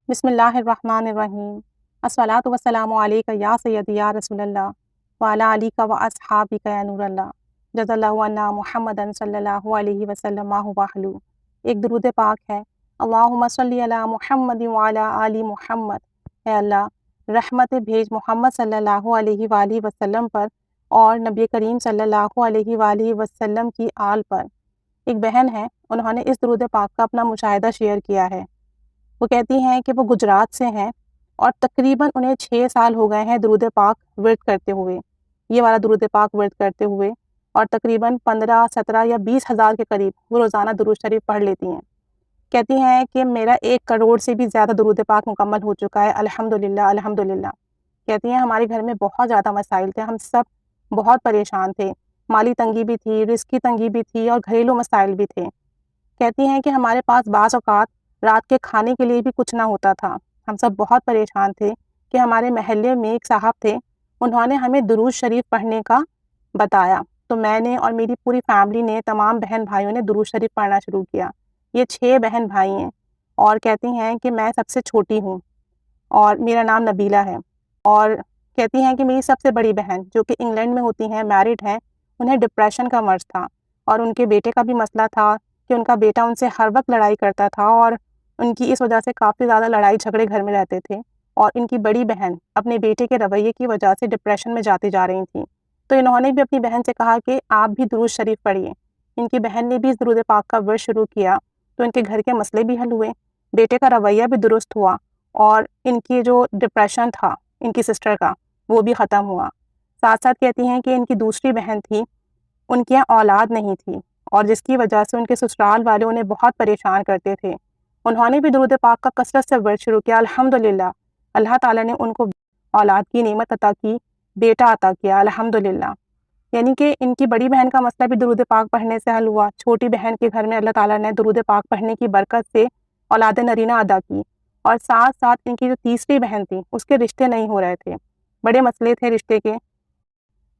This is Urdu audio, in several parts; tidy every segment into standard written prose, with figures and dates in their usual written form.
بسم اللہ الرحمن الرحیم الصلاۃ والسلام علیک یا سیدی یا رسول اللہ وعلی علیک و اصحابک یا نور اللہ جزا اللہ عنا محمد صلی اللہ علیہ وسلم ما هو اہلہ۔ ایک درود پاک ہے، اللہم صلی علی محمد وعلی آل محمد۔ اے اللہ رحمت بھیج محمد صلی اللہ علیہ وآلہ وسلم پر اور نبی کریم صلی اللہ علیہ وآلہ وسلم کی آل پر۔ ایک بہن ہے، انہوں نے اس درود پاک کا اپنا مشاہدہ شیئر کیا ہے۔ وہ کہتی ہیں کہ وہ گجرات سے ہیں اور تقریباً انہیں 6 سال ہو گئے ہیں درود پاک ورد کرتے ہوئے، یہ والا درود پاک ورد کرتے ہوئے، اور تقریباً 15 17 یا 20 ہزار کے قریب وہ روزانہ درود شریف پڑھ لیتی ہیں۔ کہتی ہیں کہ میرا 1 کروڑ سے بھی زیادہ درود پاک مکمل ہو چکا ہے، الحمدللہ الحمدللہ۔ کہتی ہیں ہمارے گھر میں بہت زیادہ مسائل تھے، ہم سب بہت پریشان تھے، مالی تنگی بھی تھی، رزق کی تنگی بھی تھی اور گھریلو مسائل بھی تھے۔ کہتی ہیں کہ ہمارے پاس بعض اوقات رات کے کھانے کے لیے بھی کچھ نہ ہوتا تھا، ہم سب بہت پریشان تھے کہ ہمارے محلے میں ایک صاحب تھے، انہوں نے ہمیں درود شریف پڑھنے کا بتایا، تو میں نے اور میری پوری فیملی نے، تمام بہن بھائیوں نے درود شریف پڑھنا شروع کیا۔ یہ 6 بہن بھائی ہیں اور کہتی ہیں کہ میں سب سے چھوٹی ہوں اور میرا نام نبیلہ ہے، اور کہتی ہیں کہ میری سب سے بڑی بہن جو کہ انگلینڈ میں ہوتی ہیں، میرڈ ہیں، انہیں ڈپریشن کا مرض تھا اور ان کے بیٹے کا بھی مسئلہ تھا کہ ان کا بیٹا ان سے ہر وقت لڑائی کرتا تھا اور ان کی اس وجہ سے کافی زیادہ لڑائی جھگڑے گھر میں رہتے تھے، اور ان کی بڑی بہن اپنے بیٹے کے رویے کی وجہ سے ڈپریشن میں جاتی جا رہی تھیں، تو انہوں نے بھی اپنی بہن سے کہا کہ آپ بھی درود شریف پڑھیے۔ ان کی بہن نے بھی اس درود پاک کا ورد شروع کیا تو ان کے گھر کے مسئلے بھی حل ہوئے، بیٹے کا رویہ بھی درست ہوا اور ان کی جو ڈپریشن تھا ان کی سسٹر کا وہ بھی ختم ہوا۔ ساتھ ساتھ کہتی ہیں کہ ان کی دوسری بہن تھی، ان کے یہاں اولاد نہیں تھی اور جس کی وجہ سے ان کے سسرال والے انہیں بہت پریشان کرتے تھے، انہوں نے بھی درود پاک کا کثرت سے ورد شروع کیا، الحمدللہ اللہ تعالیٰ نے ان کو اولاد کی نعمت عطا کی، بیٹا عطا کیا، الحمدللہ۔ یعنی کہ ان کی بڑی بہن کا مسئلہ بھی درود پاک پڑھنے سے حل ہوا، چھوٹی بہن کے گھر میں اللہ تعالیٰ نے درود پاک پڑھنے کی برکت سے اولاد نرینہ ادا کی، اور ساتھ ساتھ ان کی جو تیسری بہن تھی اس کے رشتے نہیں ہو رہے تھے، بڑے مسئلے تھے رشتے کے،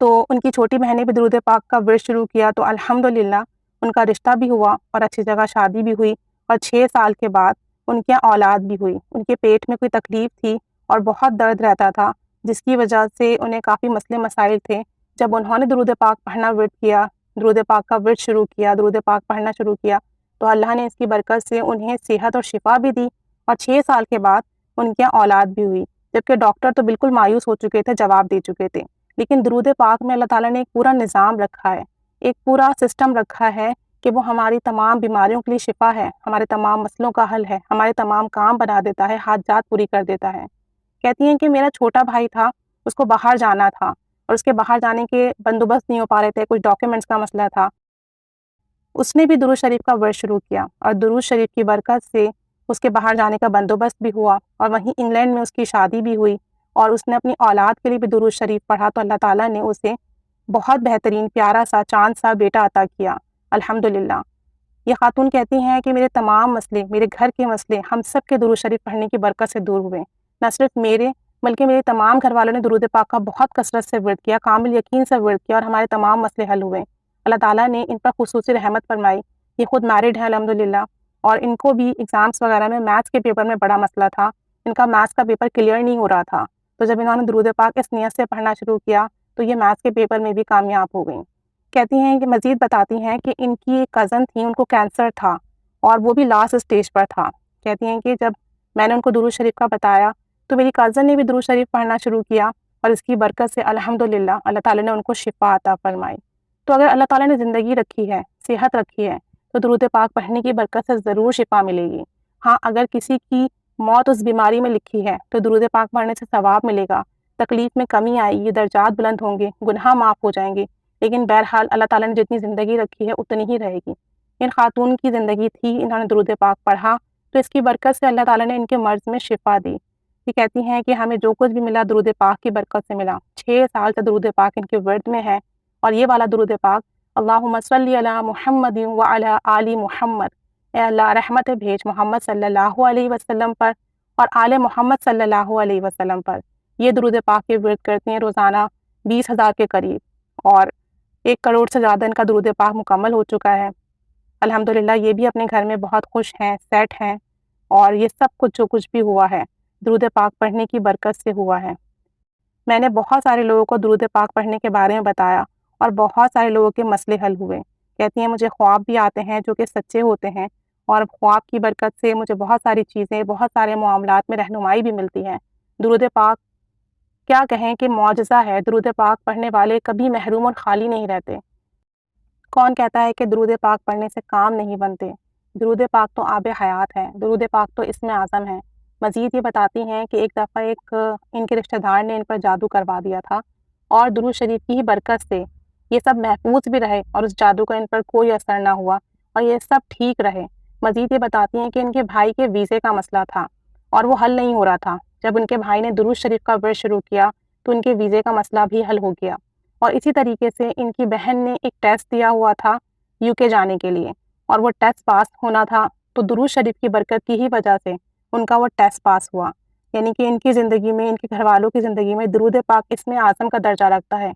تو ان کی چھوٹی بہن نے بھی درود پاک کا ورد شروع کیا تو الحمدللہ ان کا رشتہ بھی ہوا اور اچھی جگہ شادی بھی ہوئی، اور 6 سال کے بعد ان کے اولاد بھی ہوئی۔ ان کے پیٹ میں کوئی تکلیف تھی اور بہت درد رہتا تھا جس کی وجہ سے انہیں کافی مسئلے مسائل تھے۔ جب انہوں نے درود پاک پڑھنا ورد کیا، درود پاک کا ورد شروع کیا، درود پاک پڑھنا شروع کیا، تو اللہ نے اس کی برکت سے انہیں صحت اور شفا بھی دی، اور 6 سال کے بعد ان کے اولاد بھی ہوئی، جبکہ ڈاکٹر تو بالکل مایوس ہو چکے تھے، جواب دے چکے تھے۔ لیکن درود پاک میں اللہ تعالیٰ نے ایک پورا نظام رکھا ہے، ایک پورا سسٹم رکھا ہے کہ وہ ہماری تمام بیماریوں کے لیے شفا ہے، ہمارے تمام مسئلوں کا حل ہے، ہمارے تمام کام بنا دیتا ہے، حاجات پوری کر دیتا ہے۔ کہتی ہیں کہ میرا چھوٹا بھائی تھا، اس کو باہر جانا تھا اور اس کے باہر جانے کے بندوبست نہیں ہو پا رہے تھے، کچھ ڈاکیومنٹس کا مسئلہ تھا، اس نے بھی درود شریف کا ورد شروع کیا اور درود شریف کی برکت سے اس کے باہر جانے کا بندوبست بھی ہوا، اور وہیں انگلینڈ میں اس کی شادی بھی ہوئی، اور اس نے اپنی اولاد کے لیے بھی درود شریف پڑھا تو اللہ تعالیٰ نے اسے بہت بہترین پیارا سا چاند سا بیٹا عطا کیا، الحمدللہ۔ یہ خاتون کہتی ہیں کہ میرے تمام مسئلے، میرے گھر کے مسئلے، ہم سب کے درود شریف پڑھنے کی برکت سے دور ہوئے، نہ صرف میرے بلکہ میرے تمام گھر والوں نے درود پاک کا بہت کثرت سے ورد کیا، کامل یقین سے ورد کیا، اور ہمارے تمام مسئلے حل ہوئے۔ اللہ تعالیٰ نے ان پر خصوصی رحمت فرمائی۔ یہ خود میرڈ ہیں الحمدللہ، اور ان کو بھی ایگزامس وغیرہ میں میتھس کے پیپر میں بڑا مسئلہ تھا، ان کا میتھس کا پیپر کلیئر نہیں ہو رہا تھا، تو جب انہوں نے درود پاک اس نیت سے پڑھنا شروع کیا تو یہ میتھس کے پیپر میں بھی کامیاب ہو گئیں۔ کہتی ہیں کہ مزید بتاتی ہیں کہ ان کی ایک کزن تھی، ان کو کینسر تھا اور وہ بھی لاسٹ اسٹیج پر تھا۔ کہتی ہیں کہ جب میں نے ان کو درود شریف کا بتایا تو میری کزن نے بھی درود شریف پڑھنا شروع کیا، اور اس کی برکت سے الحمدللہ اللہ تعالیٰ نے ان کو شفا عطا فرمائی۔ تو اگر اللہ تعالیٰ نے زندگی رکھی ہے، صحت رکھی ہے، تو درود پاک پڑھنے کی برکت سے ضرور شفا ملے گی۔ ہاں، اگر کسی کی موت اس بیماری میں لکھی ہے تو درود پاک پڑھنے سے ثواب ملے گا، تکلیف میں کمی آئے گی، درجات بلند ہوں گے، گناہ معاف ہو جائیں گے، لیکن بہرحال اللہ تعالیٰ نے جتنی زندگی رکھی ہے اتنی ہی رہے گی۔ ان خاتون کی زندگی تھی، انہوں نے درود پاک پڑھا تو اس کی برکت سے اللہ تعالیٰ نے ان کے مرض میں شفا دی۔ یہ کہتی ہیں کہ ہمیں جو کچھ بھی ملا درود پاک کی برکت سے ملا، 6 سال سے درود پاک ان کے ورد میں ہے، اور یہ والا درود پاک اللہم صلی علی محمد وعلی آل محمد، اے اللہ رحمت بھیج محمد صلی اللہ علیہ وسلم پر اور آل محمد صلی اللہ علیہ وسلم پر۔ یہ درود پاک کے ورد کرتے ہیں روزانہ 20,000 کے قریب، اور 1 کروڑ سے زیادہ ان کا درود پاک مکمل ہو چکا ہے۔ الحمدللہ یہ بھی اپنے گھر میں بہت خوش ہیں، سیٹ ہیں، اور یہ سب کچھ جو کچھ بھی ہوا ہے درود پاک پڑھنے کی برکت سے ہوا ہے۔ میں نے بہت سارے لوگوں کو درود پاک پڑھنے کے بارے میں بتایا اور بہت سارے لوگوں کے مسئلے حل ہوئے۔ کہتی ہیں مجھے خواب بھی آتے ہیں جو کہ سچے ہوتے ہیں، اور خواب کی برکت سے مجھے بہت ساری چیزیں، بہت سارے معاملات میں رہنمائی بھی ملتی ہے۔ درود پاک کیا کہیں کہ معجزہ ہے، درود پاک پڑھنے والے کبھی محروم اور خالی نہیں رہتے۔ کون کہتا ہے کہ درود پاک پڑھنے سے کام نہیں بنتے؟ درود پاک تو آب حیات ہے، درود پاک تو اسم اعظم ہے۔ مزید یہ بتاتی ہیں کہ ایک دفعہ ان کے رشتہ دار نے ان پر جادو کروا دیا تھا، اور درود شریف کی ہی برکت سے یہ سب محفوظ بھی رہے اور اس جادو کا ان پر کوئی اثر نہ ہوا اور یہ سب ٹھیک رہے۔ مزید یہ بتاتی ہیں کہ ان کے بھائی کے ویزے کا مسئلہ تھا اور وہ حل نہیں ہو رہا تھا۔ جب ان کے بھائی نے درود شریف کا ورد شروع کیا تو ان کے ویزے کا مسئلہ بھی حل ہو گیا۔ اور اسی طریقے سے ان کی بہن نے ایک ٹیسٹ دیا ہوا تھا UK جانے کے لیے، اور وہ ٹیسٹ پاس ہونا تھا، تو درود شریف کی برکت کی ہی وجہ سے ان کا وہ ٹیسٹ پاس ہوا۔ یعنی کہ ان کی زندگی میں، ان کے گھر والوں کی زندگی میں درود پاک اسم اعظم کا درجہ رکھتا ہے۔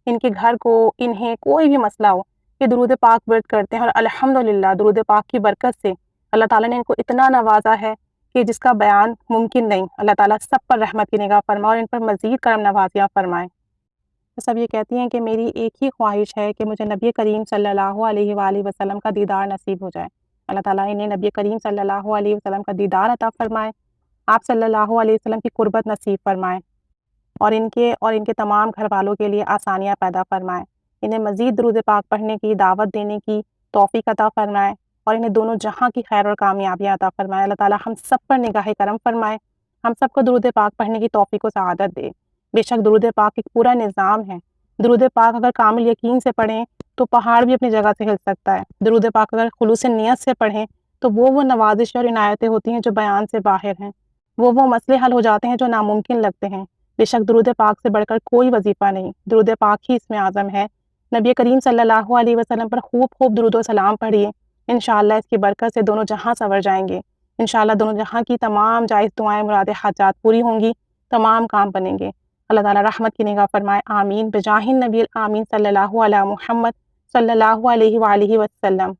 ان کے گھر کو، انہیں کوئی بھی مسئلہ ہو، یہ درود پاک ورد کرتے ہیں، اور الحمدللہ درود پاک کی برکت سے اللہ تعالیٰ نے ان کو اتنا نوازا ہے کہ جس کا بیان ممکن نہیں۔ اللہ تعالیٰ سب پر رحمت کی نگاہ فرمائے اور ان پر مزید کرم نوازیاں فرمائے۔ سب یہ کہتی ہیں کہ میری ایک ہی خواہش ہے کہ مجھے نبی کریم صلی اللہ علیہ وآلہ وسلم کا دیدار نصیب ہو جائے۔ اللہ تعالیٰ انہیں نبی کریم صلی اللہ علیہ وسلم کا دیدار عطا فرمائے، آپ صلی اللہ علیہ وسلم کی قربت نصیب فرمائے، اور ان کے تمام گھر والوں کے لیے آسانیاں پیدا فرمائے۔ انہیں مزید درود پاک پڑھنے کی، دعوت دینے کی توفیق عطا فرمائے، اور انہیں دونوں جہاں کی خیر اور کامیابیاں عطا فرمائے۔ اللہ تعالیٰ ہم سب پر نگاہ کرم فرمائے، ہم سب کو درود پاک پڑھنے کی توفیق و سعادت دے۔ بے شک درود پاک ایک پورا نظام ہے۔ درود پاک اگر کامل یقین سے پڑھیں تو پہاڑ بھی اپنی جگہ سے ہل سکتا ہے۔ درود پاک اگر خلوص نیت سے پڑھیں تو وہ نوازش اور عنایتیں ہوتی ہیں جو بیان سے باہر ہیں، وہ مسئلے حل ہو جاتے ہیں جو ناممکن لگتے ہیں۔ بے شک درود پاک سے بڑھ کر کوئی وظیفہ نہیں، درود پاک ہی اسم اعظم ہے۔ نبی کریم صلی اللہ علیہ وسلم پر خوب خوب درود و سلام پڑھیے، انشاءاللہ اس کی برکت سے دونوں جہاں سنور جائیں گے۔ انشاءاللہ دونوں جہاں کی تمام جائز دعائیں، مراد، حاجات پوری ہوں گی، تمام کام بنیں گے۔ اللہ تعالیٰ رحمت کی نگاہ فرمائے، آمین، بجاہ النبی الامین صلی اللہ علیہ محمد صلی اللہ علیہ وآلہ وسلم۔